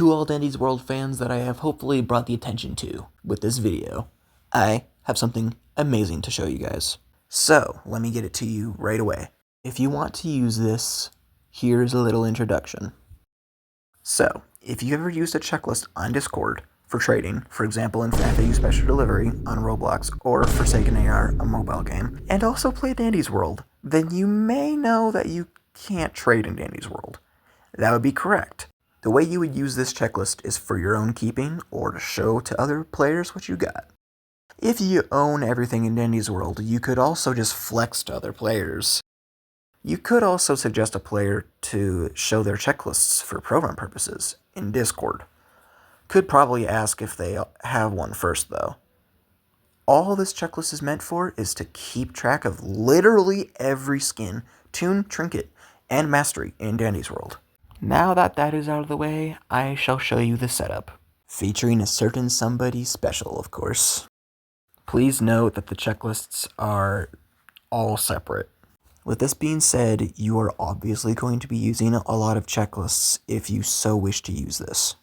To all Dandy's World fans that I have hopefully brought the attention to with this video, I have something amazing to show you guys. So, let me get it to you right away. If you want to use this, here's a little introduction. So, if you ever used a checklist on Discord for trading, for example in FAFAU Special Delivery on Roblox or Forsaken AR, a mobile game, and also play Dandy's World, then you may know that you can't trade in Dandy's World. That would be correct. The way you would use this checklist is for your own keeping or to show to other players what you got. If you own everything in Dandy's World, you could also just flex to other players. You could also suggest a player to show their checklists for program purposes in Discord. Could probably ask if they have one first though. All this checklist is meant for is to keep track of literally every skin, tune, trinket, and mastery in Dandy's World. Now that that is out of the way, I shall show you the setup, featuring a certain somebody special, of course. Please note that the checklists are all separate. With this being said, you are obviously going to be using a lot of checklists if you so wish to use this.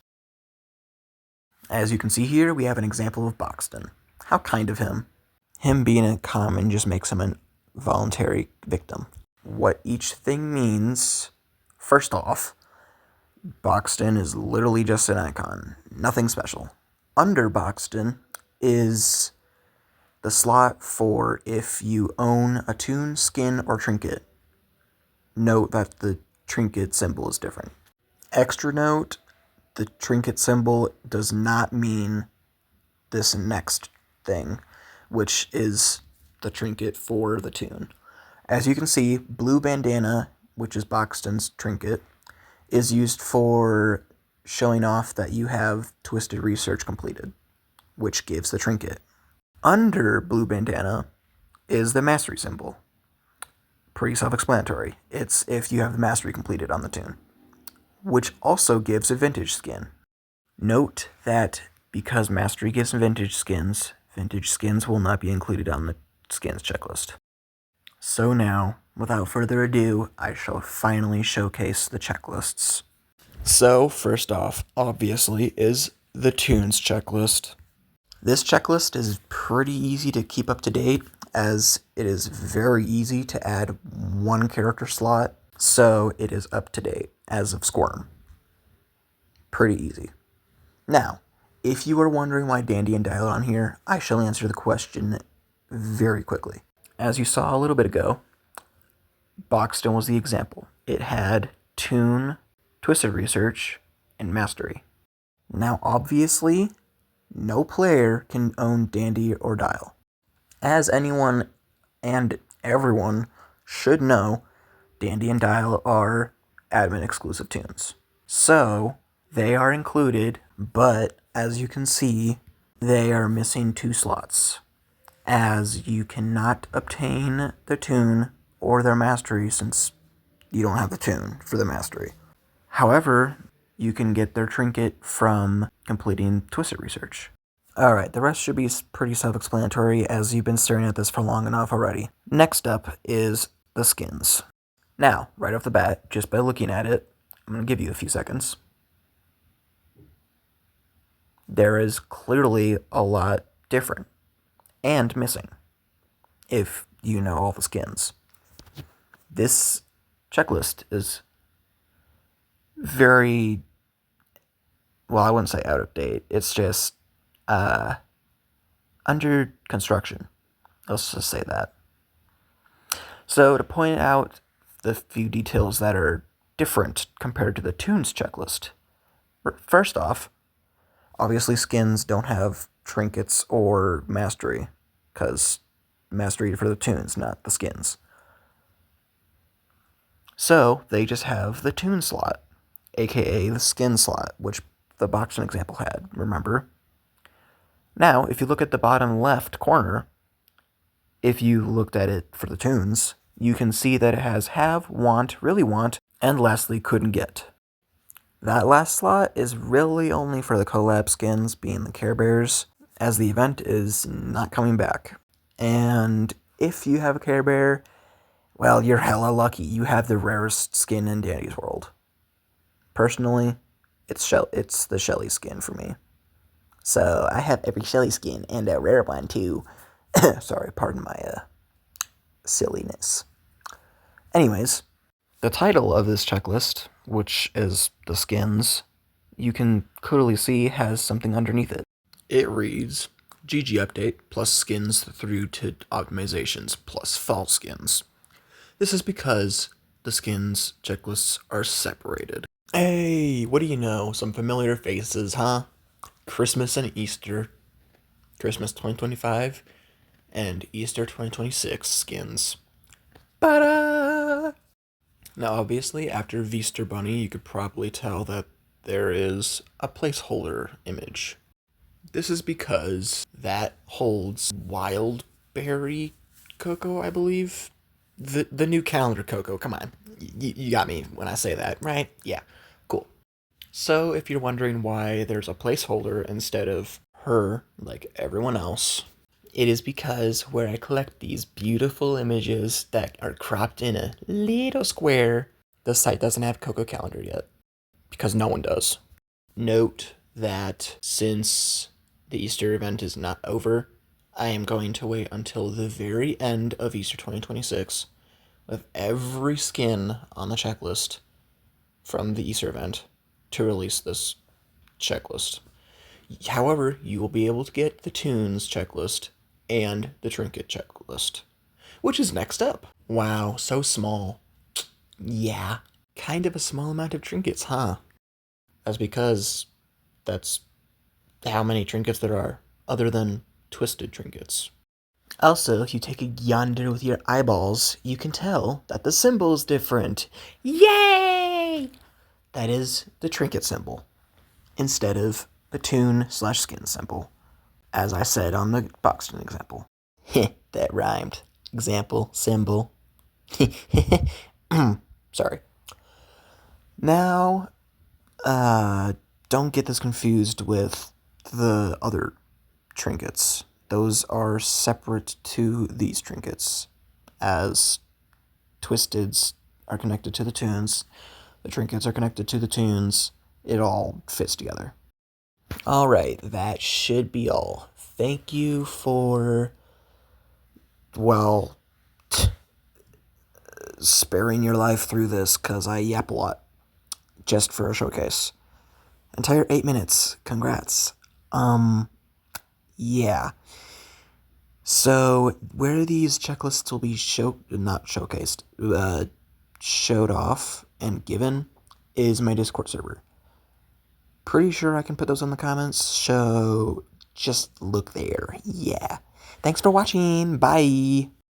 As you can see here, we have an example of Boxton. How kind of him. Him being a common just makes him a voluntary victim. What each thing means, first off, Boxton is literally just an icon, nothing special. Under Boxton is the slot for if you own a tune, skin, or trinket. Note that the trinket symbol is different. Extra note, the trinket symbol does not mean this next thing, which is the trinket for the tune. As you can see, blue bandana, which is Boxton's trinket, is used for showing off that you have Twisted Research completed, which gives the trinket. Under blue bandana is the mastery symbol. Pretty self-explanatory. It's if you have the mastery completed on the tune, which also gives a vintage skin. Note that because mastery gives vintage skins will not be included on the skins checklist. So now, without further ado, I shall finally showcase the checklists. So, first off, obviously, is the tunes checklist. This checklist is pretty easy to keep up to date, as it is very easy to add one character slot, so it is up to date as of Squirm. Pretty easy. Now, if you are wondering why Dandy and Dial are on here, I shall answer the question very quickly. As you saw a little bit ago, Boxton was the example. It had Tune, Twisted Research, and Mastery. Now, obviously, no player can own Dandy or Dial. As anyone and everyone should know, Dandy and Dial are admin exclusive tunes. So, they are included, but as you can see, they are missing 2 slots, as you cannot obtain the tune or their mastery since you don't have the tune for the mastery. However, you can get their trinket from completing Twisted Research. Alright, the rest should be pretty self-explanatory as you've been staring at this for long enough already. Next up is the skins. Now, right off the bat, just by looking at it, I'm going to give you a few seconds. There is clearly a lot different and missing if you know all the skins. This checklist is very, well, I wouldn't say out of date. It's just under construction. Let's just say that. So to point out the few details that are different compared to the tunes checklist. First off, obviously skins don't have trinkets or mastery, because mastery for the tunes, not the skins. So they just have the tune slot, aka the skin slot, which the Boxton example had, remember? Now, if you look at the bottom left corner, if you looked at it for the tunes, you can see that it has have, want, really want, and lastly, couldn't get. That last slot is really only for the collab skins, being the Care Bears, as the event is not coming back. And if you have a Care Bear, well, you're hella lucky. You have the rarest skin in Dandy's World. Personally, It's the Shelly skin for me. So I have every Shelly skin and a rare one too. Sorry, pardon my silliness. Anyways, the title of this checklist, which is the skins, you can clearly see has something underneath it. It reads GG update plus skins through to optimizations plus fall skins. This is because the skins checklists are separated. Hey, what do you know? Some familiar faces, huh? Christmas and Easter. Christmas 2025 and Easter 2026 skins. Ba-da! Now, obviously, after Easter Bunny, you could probably tell that there is a placeholder image. This is because that holds wild berry cocoa, I believe. The new calendar cocoa. Come on, you got me when I say that, right? Yeah, cool. So if you're wondering why there's a placeholder instead of her, like everyone else, it is because where I collect these beautiful images that are cropped in a little square, the site doesn't have Cocoa Calendar yet, because no one does. Note that since the Easter event is not over, I am going to wait until the very end of Easter 2026 with every skin on the checklist from the Easter event to release this checklist. However, you will be able to get the tunes checklist and the trinket checklist, which is next up. Wow, so small. Yeah, kind of a small amount of trinkets, huh? That's because that's how many trinkets there are, other than twisted trinkets. Also, if you take a yonder with your eyeballs, you can tell that the symbol is different. Yay! That is the trinket symbol, instead of the tune/skin symbol, as I said on the Boxton example. Heh, that rhymed. Example, symbol. Sorry. Now, don't get this confused with the other trinkets. Those are separate to these trinkets, as twisteds are connected to the tunes, the trinkets are connected to the tunes. It all fits together. Alright, that should be all. Thank you for, well, sparing your life through this, because I yap a lot, just for a showcase. Entire 8 minutes. Congrats. Yeah. So, where these checklists will be not showcased, showed off and given is my Discord server. Pretty sure I can put those in the comments, so just look there. Yeah. Thanks for watching. Bye.